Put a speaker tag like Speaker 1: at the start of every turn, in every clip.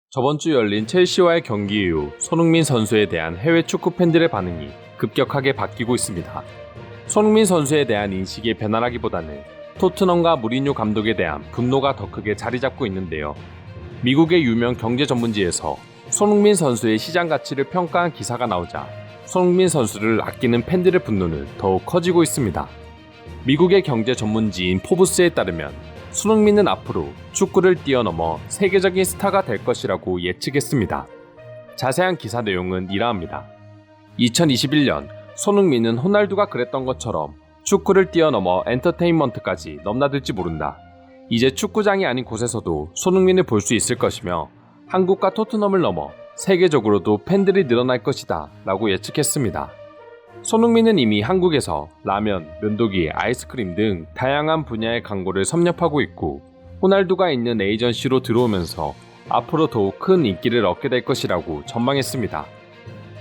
Speaker 1: 저번 주 열린 첼시와의 경기 이후 손흥민 선수에 대한 해외 축구 팬들의 반응이 급격하게 바뀌고 있습니다. 손흥민 선수에 대한 인식의 변화라기보다는 토트넘과 무리뉴 감독에 대한 분노가 더 크게 자리 잡고 있는데요. 미국의 유명 경제 전문지에서 손흥민 선수의 시장 가치를 평가한 기사가 나오자 손흥민 선수를 아끼는 팬들의 분노는 더욱 커지고 있습니다. 미국의 경제 전문지인 포브스에 따르면 손흥민은 앞으로 축구를 뛰어넘어 세계적인 스타가 될 것이라고 예측했습니다. 자세한 기사 내용은 이러합니다. 2021년 손흥민은 호날두가 그랬던 것처럼 축구를 뛰어넘어 엔터테인먼트까지 넘나들지 모른다. 이제 축구장이 아닌 곳에서도 손흥민을 볼 수 있을 것이며 한국과 토트넘을 넘어 세계적으로도 팬들이 늘어날 것이다 라고 예측했습니다. 손흥민은 이미 한국에서 라면, 면도기, 아이스크림 등 다양한 분야의 광고를 섭렵하고 있고 호날두가 있는 에이전시로 들어오면서 앞으로 더욱 큰 인기를 얻게 될 것이라고 전망했습니다.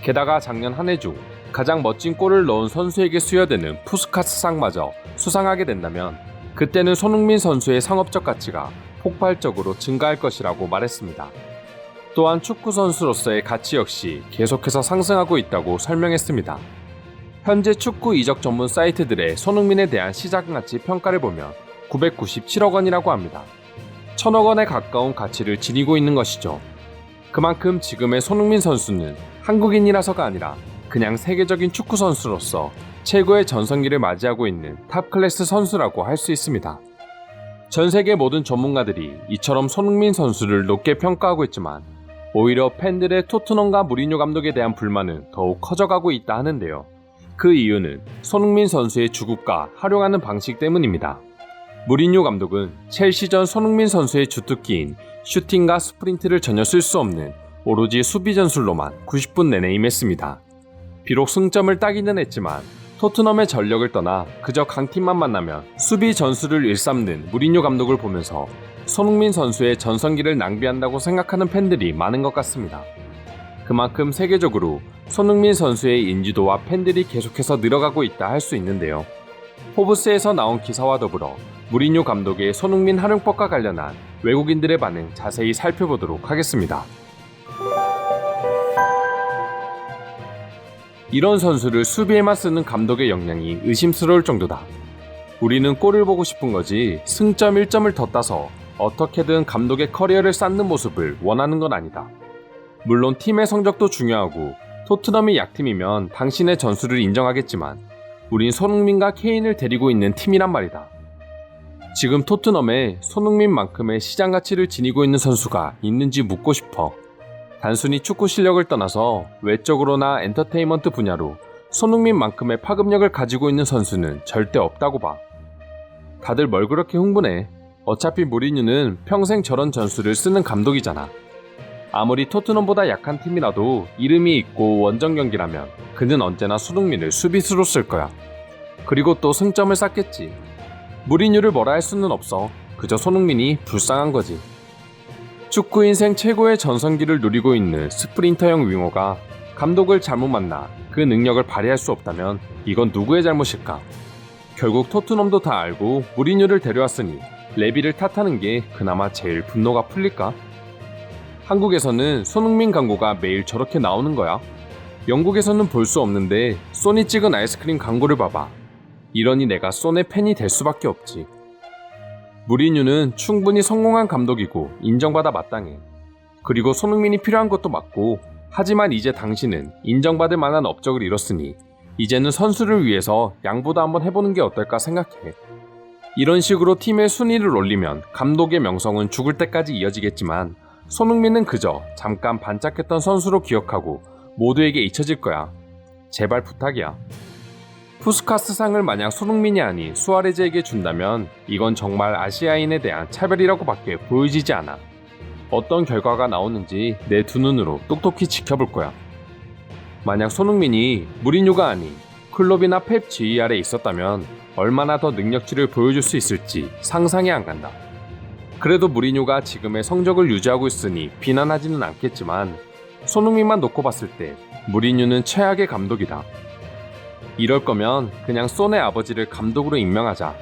Speaker 1: 게다가 작년 한 해 중 가장 멋진 골을 넣은 선수에게 수여되는 푸스카스상마저 수상하게 된다면 그때는 손흥민 선수의 상업적 가치가 폭발적으로 증가할 것이라고 말했습니다. 또한 축구 선수로서의 가치 역시 계속해서 상승하고 있다고 설명했습니다. 현재 축구 이적 전문 사이트들의 손흥민에 대한 시장 가치 평가를 보면 997억 원이라고 합니다. 1000억 원에 가까운 가치를 지니고 있는 것이죠. 그만큼 지금의 손흥민 선수는 한국인이라서가 아니라 그냥 세계적인 축구 선수로서 최고의 전성기를 맞이하고 있는 탑 클래스 선수라고 할 수 있습니다. 전 세계 모든 전문가들이 이처럼 손흥민 선수를 높게 평가하고 있지만 오히려 팬들의 토트넘과 무리뉴 감독에 대한 불만은 더욱 커져가고 있다 하는데요. 그 이유는 손흥민 선수의 주급과 활용하는 방식 때문입니다. 무리뉴 감독은 첼시전 손흥민 선수의 주특기인 슈팅과 스프린트를 전혀 쓸 수 없는 오로지 수비 전술로만 90분 내내 임했습니다. 비록 승점을 따기는 했지만 토트넘의 전력을 떠나 그저 강팀만 만나면 수비 전술을 일삼는 무리뉴 감독을 보면서 손흥민 선수의 전성기를 낭비한다고 생각하는 팬들이 많은 것 같습니다. 그만큼 세계적으로 손흥민 선수의 인지도와 팬들이 계속해서 늘어가고 있다 할 수 있는데요. 포브스에서 나온 기사와 더불어 무리뉴 감독의 손흥민 활용법과 관련한 외국인들의 반응 자세히 살펴보도록 하겠습니다. 이런 선수를 수비에만 쓰는 감독의 역량이 의심스러울 정도다. 우리는 골을 보고 싶은 거지 승점 1점을 더 따서 어떻게든 감독의 커리어를 쌓는 모습을 원하는 건 아니다. 물론 팀의 성적도 중요하고 토트넘이 약팀이면 당신의 전술을 인정하겠지만 우린 손흥민과 케인을 데리고 있는 팀이란 말이다. 지금 토트넘에 손흥민만큼의 시장 가치를 지니고 있는 선수가 있는지 묻고 싶어. 단순히 축구 실력을 떠나서 외적으로나 엔터테인먼트 분야로 손흥민만큼의 파급력을 가지고 있는 선수는 절대 없다고 봐. 다들 뭘 그렇게 흥분해? 어차피 무리뉴는 평생 저런 전술을 쓰는 감독이잖아. 아무리 토트넘보다 약한 팀이라도 이름이 있고 원정 경기라면 그는 언제나 손흥민을 수비수로 쓸 거야. 그리고 또 승점을 쌓겠지. 무리뉴를 뭐라 할 수는 없어. 그저 손흥민이 불쌍한 거지. 축구 인생 최고의 전성기를 누리고 있는 스프린터형 윙어가 감독을 잘못 만나 그 능력을 발휘할 수 없다면 이건 누구의 잘못일까? 결국 토트넘도 다 알고 무리뉴를 데려왔으니 레비를 탓하는 게 그나마 제일 분노가 풀릴까? 한국에서는 손흥민 광고가 매일 저렇게 나오는 거야. 영국에서는 볼 수 없는데 소니 찍은 아이스크림 광고를 봐봐. 이러니 내가 소의 팬이 될 수밖에 없지. 무리뉴는 충분히 성공한 감독이고 인정받아 마땅해. 그리고 손흥민이 필요한 것도 맞고 하지만 이제 당신은 인정받을 만한 업적을 이뤘으니 이제는 선수를 위해서 양보도 한번 해보는 게 어떨까 생각해. 이런 식으로 팀의 순위를 올리면 감독의 명성은 죽을 때까지 이어지겠지만 손흥민은 그저 잠깐 반짝했던 선수로 기억하고 모두에게 잊혀질 거야. 제발 부탁이야. 푸스카스상을 만약 손흥민이 아닌 수아레즈에게 준다면 이건 정말 아시아인에 대한 차별이라고 밖에 보여지지 않아. 어떤 결과가 나오는지 내 두 눈으로 똑똑히 지켜볼 거야. 만약 손흥민이 무리뉴가 아닌 클롭이나 펩 GER에 있었다면 얼마나 더 능력치를 보여줄 수 있을지 상상이 안 간다. 그래도 무리뉴가 지금의 성적을 유지하고 있으니 비난하지는 않겠지만 손흥민만 놓고 봤을 때 무리뉴는 최악의 감독이다. 이럴 거면 그냥 손의 아버지를 감독으로 임명하자.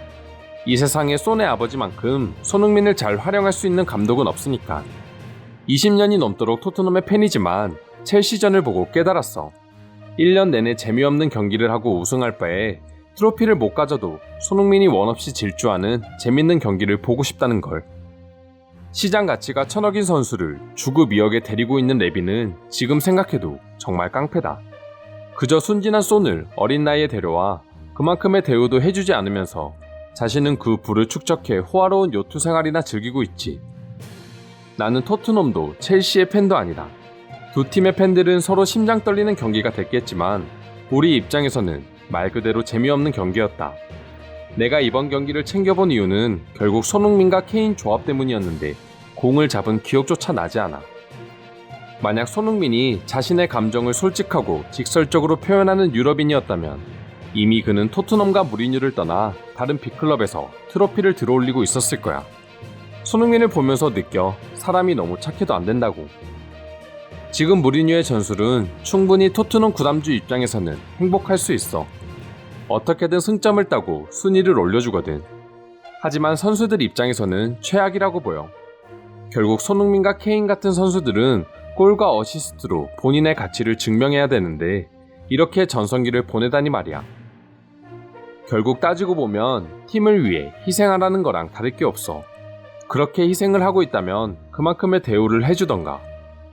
Speaker 1: 이 세상에 손의 아버지만큼 손흥민을 잘 활용할 수 있는 감독은 없으니까. 20년이 넘도록 토트넘의 팬이지만 첼시전을 보고 깨달았어. 1년 내내 재미없는 경기를 하고 우승할 바에 트로피를 못 가져도 손흥민이 원없이 질주하는 재밌는 경기를 보고 싶다는 걸. 시장 가치가 1,000억인 선수를 주급 2억에 데리고 있는 레비는 지금 생각해도 정말 깡패다. 그저 순진한 손을 어린 나이에 데려와 그만큼의 대우도 해주지 않으면서 자신은 그 부를 축적해 호화로운 요트 생활이나 즐기고 있지. 나는 토트넘도 첼시의 팬도 아니다. 두 팀의 팬들은 서로 심장 떨리는 경기가 됐겠지만 우리 입장에서는 말 그대로 재미없는 경기였다. 내가 이번 경기를 챙겨본 이유는 결국 손흥민과 케인 조합 때문이었는데 공을 잡은 기억조차 나지 않아. 만약 손흥민이 자신의 감정을 솔직하고 직설적으로 표현하는 유럽인이었다면 이미 그는 토트넘과 무리뉴를 떠나 다른 빅클럽에서 트로피를 들어올리고 있었을 거야. 손흥민을 보면서 느껴 사람이 너무 착해도 안 된다고. 지금 무리뉴의 전술은 충분히 토트넘 구단주 입장에서는 행복할 수 있어. 어떻게든 승점을 따고 순위를 올려주거든. 하지만 선수들 입장에서는 최악이라고 보여. 결국 손흥민과 케인 같은 선수들은 골과 어시스트로 본인의 가치를 증명해야 되는데 이렇게 전성기를 보내다니 말이야. 결국 따지고 보면 팀을 위해 희생하라는 거랑 다를 게 없어. 그렇게 희생을 하고 있다면 그만큼의 대우를 해주던가.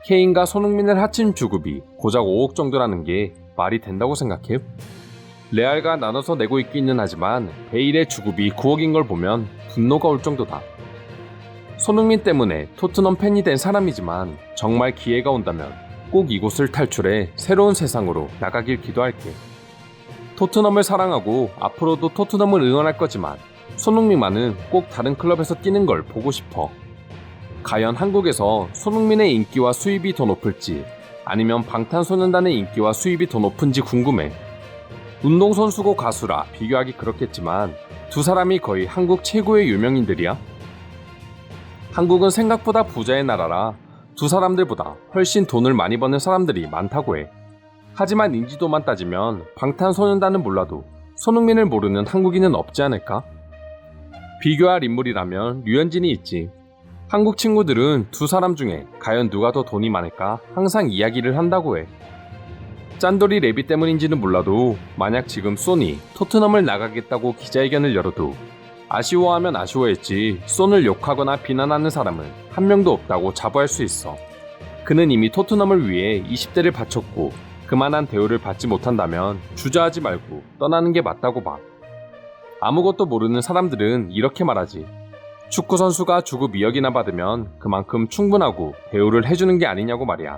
Speaker 1: 케인과 손흥민을 합친 주급이 고작 5억 정도라는 게 말이 된다고 생각해? 레알과 나눠서 내고 있기는 하지만 베일의 주급이 9억인 걸 보면 분노가 올 정도다. 손흥민 때문에 토트넘 팬이 된 사람이지만 정말 기회가 온다면 꼭 이곳을 탈출해 새로운 세상으로 나가길 기도할게. 토트넘을 사랑하고 앞으로도 토트넘을 응원할 거지만 손흥민만은 꼭 다른 클럽에서 뛰는 걸 보고 싶어. 과연 한국에서 손흥민의 인기와 수입이 더 높을지 아니면 방탄소년단의 인기와 수입이 더 높은지 궁금해. 운동선수고 가수라 비교하기 그렇겠지만 두 사람이 거의 한국 최고의 유명인들이야. 한국은 생각보다 부자의 나라라 두 사람들보다 훨씬 돈을 많이 버는 사람들이 많다고 해. 하지만 인지도만 따지면 방탄소년단은 몰라도 손흥민을 모르는 한국인은 없지 않을까? 비교할 인물이라면 류현진이 있지. 한국 친구들은 두 사람 중에 과연 누가 더 돈이 많을까 항상 이야기를 한다고 해. 짠돌이 레비 때문인지는 몰라도 만약 지금 소니 토트넘을 나가겠다고 기자회견을 열어도 아쉬워하면 아쉬워했지 손을 욕하거나 비난하는 사람은 한 명도 없다고 자부할 수 있어. 그는 이미 토트넘을 위해 20대를 바쳤고 그만한 대우를 받지 못한다면 주저하지 말고 떠나는 게 맞다고 봐. 아무것도 모르는 사람들은 이렇게 말하지. 축구선수가 주급 2억이나 받으면 그만큼 충분하고 대우를 해주는 게 아니냐고 말이야.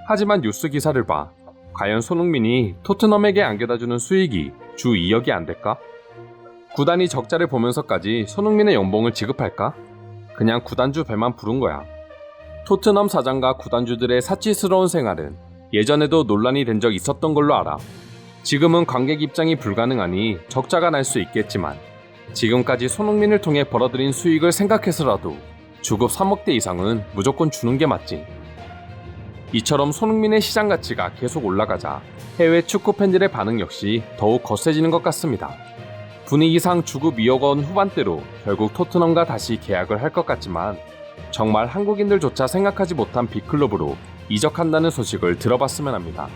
Speaker 1: 하지만 뉴스 기사를 봐. 과연 손흥민이 토트넘에게 안겨다주는 수익이 주 2억이 안 될까? 구단이 적자를 보면서까지 손흥민의 연봉을 지급할까? 그냥 구단주 배만 부른 거야. 토트넘 사장과 구단주들의 사치스러운 생활은 예전에도 논란이 된 적 있었던 걸로 알아. 지금은 관객 입장이 불가능하니 적자가 날 수 있겠지만 지금까지 손흥민을 통해 벌어들인 수익을 생각해서라도 주급 3억대 이상은 무조건 주는 게 맞지. 이처럼 손흥민의 시장 가치가 계속 올라가자 해외 축구 팬들의 반응 역시 더욱 거세지는 것 같습니다. 분위기상 주급 2억 원 후반대로 결국 토트넘과 다시 계약을 할 것 같지만 정말 한국인들조차 생각하지 못한 빅클럽으로 이적한다는 소식을 들어봤으면 합니다.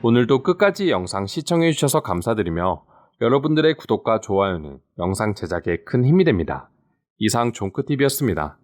Speaker 1: 오늘도 끝까지 영상 시청해주셔서 감사드리며 여러분들의 구독과 좋아요는 영상 제작에 큰 힘이 됩니다. 이상 종크TV였습니다.